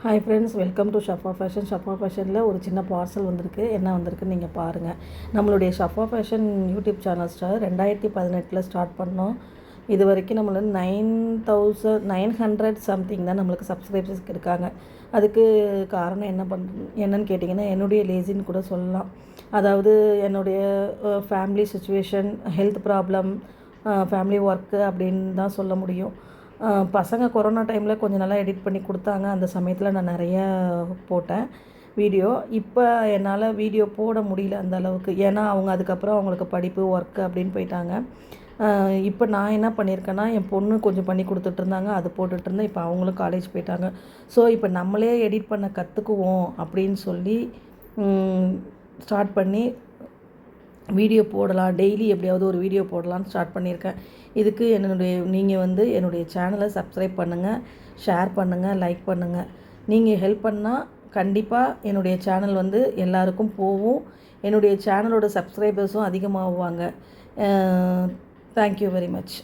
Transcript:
Hi friends, welcome to Shafa fashion. Shafa ஃபேஷனில் ஒரு சின்ன பார்சல் வந்திருக்கு. என்ன வந்திருக்குன்னு நீங்கள் பாருங்கள். நம்மளுடைய Shafa fashion YouTube channel 2018 start பண்ணோம். இது வரைக்கும் நம்மளுக்கு 9,900 சம்திங் தான் நம்மளுக்கு சப்ஸ்கிரைபர்ஸ் இருக்காங்க. அதுக்கு காரணம் என்னன்னு கேட்டிங்கன்னா, என்னுடைய லேசின்னு கூட சொல்லலாம். அதாவது என்னுடைய family situation, health problem, family work அப்படின்னு தான் சொல்ல முடியும். பசங்க கொரோனா டைமில் கொஞ்சம் நல்லா எடிட் பண்ணி கொடுத்தாங்க. அந்த சமயத்தில் நான் நிறையா போட்டேன் வீடியோ. இப்போ என்னால் வீடியோ போட முடியல அந்த அளவுக்கு. ஏன்னா அதுக்கப்புறம் அவங்களுக்கு படிப்பு, ஒர்க்கு அப்படின்னு போயிட்டாங்க. இப்போ நான் என்ன பண்ணியிருக்கேன்னா, என் பொண்ணு கொஞ்சம் பண்ணி கொடுத்துட்ருந்தாங்க, அது போட்டுட்ருந்தேன். இப்போ அவங்களும் காலேஜ் போயிட்டாங்க. ஸோ இப்போ நம்மளே எடிட் பண்ண கற்றுக்குவோம் அப்படின்னு சொல்லி ஸ்டார்ட் பண்ணி வீடியோ போடலாம். டெய்லி எப்படியாவது ஒரு வீடியோ போடலான்னு ஸ்டார்ட் பண்ணியிருக்கேன். இதுக்கு நீங்கள் என்னுடைய சேனலை சப்ஸ்கிரைப் பண்ணுங்கள், ஷேர் பண்ணுங்கள், லைக் பண்ணுங்கள். நீங்கள் ஹெல்ப் பண்ணால் கண்டிப்பாக என்னுடைய சேனல் எல்லாருக்கும் போகும். என்னுடைய சேனலோட சப்ஸ்கிரைபர்ஸும் அதிகமாகுவாங்க. Thank you very much.